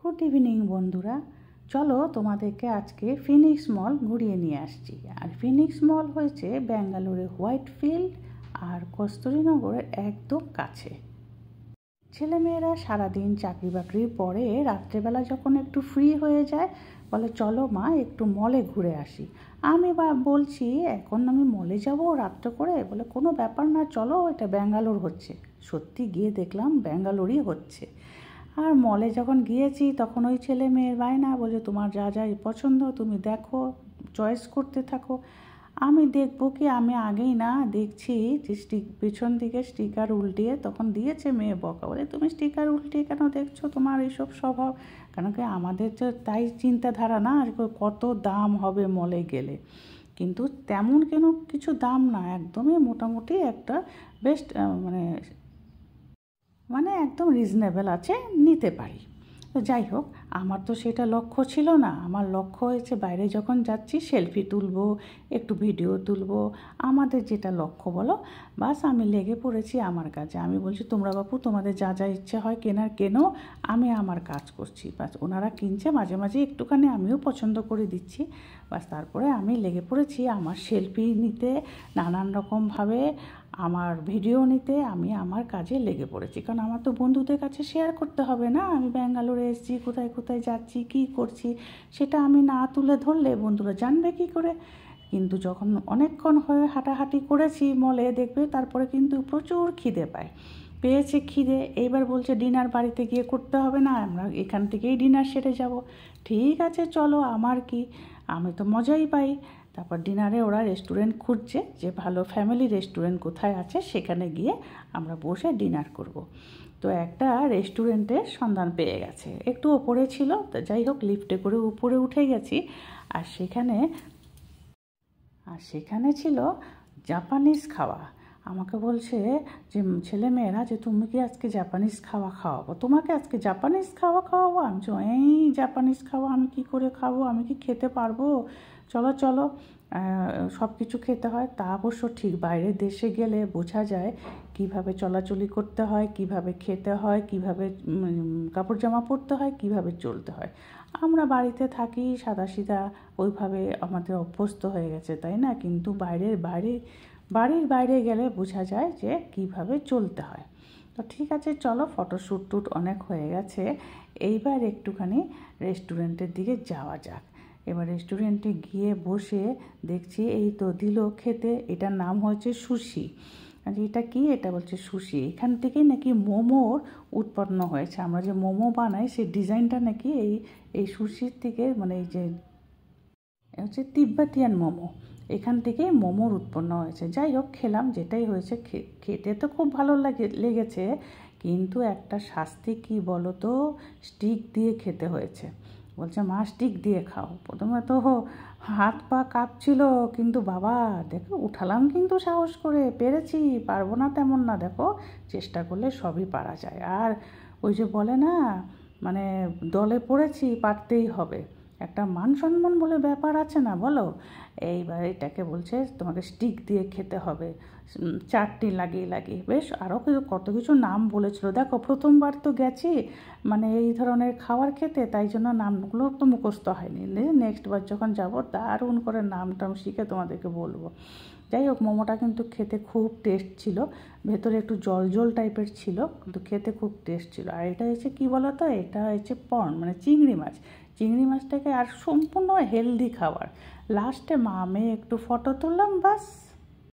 Good evening বন্ধুরা, চলো তোমাদেরকে আজকে ফিনিক্স মল ঘুরিয়ে নিয়ে আসছি। আর ফিনিক্স মল হয়েছে ব্যাঙ্গালোরে হোয়াইটফিল্ড আর কস্তুরীনগরের একদম কাছে। ছেলেমেয়েরা সারাদিন চাকরি বাকরির পরে রাত্রেবেলা যখন একটু ফ্রি হয়ে যায় বলে চলো মা একটু মলে ঘুরে আসি। আমি বলছি এখন আমি মলে যাব রাত্রে করে, বলে কোনো ব্যাপার না, চলো এটা ব্যাঙ্গালোর হচ্ছে। সত্যি গিয়ে দেখলাম ব্যাঙ্গালোরই হচ্ছে। আর মলে যখন গিয়েছি তখন ওই ছেলে মেয়ের বায়না, বলে তোমার যা যা পছন্দ তুমি দেখো, চয়েস করতে থাকো। আমি দেখবো কি, আমি আগেই না দেখছি যে পেছন দিকে স্টিকার উল্টিয়ে তখন দিয়েছে মেয়ে বকা, বলে তুমি স্টিকার উল্টিয়ে কেন দেখছো, তোমার এইসব স্বভাব। কেন কি আমাদের তো তাই চিন্তাধারা না, কত দাম হবে মলে গেলে, কিন্তু তেমন কেন কিছু দাম না, একদমই মোটামুটি একটা বেস্ট মানে একদম রিজনেবল আছে, নিতে পারি। তো যাই হোক, আমার তো সেটা লক্ষ্য ছিল না। আমার লক্ষ্য হয়েছে বাইরে যখন যাচ্ছি সেলফি তুলবো, একটু ভিডিও তুলবো, আমাদের যেটা লক্ষ্য বলো। বাস আমি লেগে পড়েছি আমার কাজে। আমি বলছি তোমরা বাপু তোমাদের যা যা ইচ্ছে হয় কেনার কেনো, আমি আমার কাজ করছি। বাস ওনারা কিনছে, মাঝে মাঝে একটুখানি আমিও পছন্দ করে দিচ্ছি। বাস তারপরে আমি লেগে পড়েছি আমার সেলফি নিতে, নানান রকমভাবে আমার ভিডিও নিতে আমি আমার কাজে লেগে পড়েছি। কারণ আমার তো বন্ধুদের কাছে শেয়ার করতে হবে না, আমি ব্যাঙ্গালোরে এসেছি, কোথায় কোথায় যাচ্ছি, কী করছি, সেটা আমি না তুলে ধরলে বন্ধুরা জানবে কী করে। কিন্তু যখন অনেকক্ষণ হয়ে হাঁটাহাঁটি করেছি মলে, দেখবে তারপরে কিন্তু প্রচুর খিদে পায়, পেয়েছে খিদে। এইবার বলছে ডিনার বাড়িতে গিয়ে করতে হবে না, আমরা এখান থেকেই ডিনার সেরে যাব। ঠিক আছে চলো, আমার কি, আমি তো মজাই পাই। তারপর ডিনারে ওরা রেস্টুরেন্ট খুঁজছে, যে ভালো ফ্যামিলি রেস্টুরেন্ট কোথায় আছে সেখানে গিয়ে আমরা বসে ডিনার করব। তো একটা রেস্টুরেন্টের সন্ধান পেয়ে গেছে, একটু ওপরে ছিল, তো যাই হোক লিফটে করে উপরে উঠে গেছি। আর সেখানে ছিল জাপানিজ খাওয়া। আমাকে বলছে যে ছেলে মেয়েরা, যে তুমি কি আজকে জাপানিজ খাওয়া খাওয়াবো, তোমাকে আজকে জাপানিজ খাওয়া খাওয়াবো। আমি এই জাপানিজ খাওয়া আমি কি করে খাবো, আমি কি খেতে পারবো, চলো চলো। সব কিছু খেতে হয়, তা অবশ্য ঠিক। বাইরের দেশে গেলে বোঝা যায় কিভাবে চলাচলি করতে হয়, কিভাবে খেতে হয়, কিভাবে কাপড় জামা পরতে হয়, কিভাবে চলতে হয়। আমরা বাড়িতে থাকি সাদাসিধা, ওইভাবে আমাদের অভ্যস্ত হয়ে গেছে, তাই না? কিন্তু বাড়ির বাইরে গেলে বোঝা যায় যে কিভাবে চলতে হয়। তো ঠিক আছে চলো, ফটোশ্যুট টুট অনেক হয়ে গেছে, এইবার একটুখানি রেস্টুরেন্টের দিকে যাওয়া যাক। এবার রেস্টুরেন্টে গিয়ে বসে দেখছি এই তো দিল খেতে, এটার নাম হচ্ছে সুশি। আর এটা কি, এটা বলছে সুশি। এখান থেকেই নাকি মোমোর উৎপন্ন হয়েছে, আমরা যে মোমো বানাই সেই ডিজাইনটা নাকি এই সুশির থেকে, মানে এই যে হচ্ছে তিব্বতিয়ান মোমো, এখান থেকেই মোমোর উৎপন্ন হয়েছে। যাই হোক খেলাম, যেটাই হয়েছে খেতে তো খুব ভালো লেগেছে, কিন্তু একটা শাস্তি কি বলো তো, স্টিক দিয়ে খেতে হয়েছে। বলছে মা স্টিক দিয়ে খাও। প্রথমে তো হাত পা কাঁপছিল, কিন্তু বাবা দেখো উঠালাম কিন্তু সাহস করে, পেরেছি, পারবো না তেমন না, দেখো চেষ্টা করলে সবই পারা যায়। আর ওই যে বলে না, মানে দলে পড়েছি পারতেই হবে, একটা মান সম্মান বলে ব্যাপার আছে না, বলো। এইবার এটাকে বলছে তোমাকে স্টিক দিয়ে খেতে হবে, চাটনি লাগিয়ে বেশ আরও কত কিছু নাম বলেছিল। দেখো প্রথমবার তো গেছি মানে এই ধরনের খাবার খেতে, তাই জন্য নামগুলো তো মুখস্থ হয়নি। নেক্সট বার যখন যাব দারুণ করে নাম টাম শিখে তোমাদেরকে বলবো। যাই হোক মোমোটা কিন্তু খেতে খুব টেস্ট ছিল, ভেতরে একটু জল জল টাইপের ছিল, কিন্তু খেতে খুব টেস্ট ছিল। আর এটা হচ্ছে কী বলো তো, এটা হচ্ছে পর্ন, মানে চিংড়ি মাছ। চিংড়ি মাছটাকে আর সম্পূর্ণ হেলদি খাবার। লাস্টে মা মেয়ে একটু ফটো তুললাম, বাস।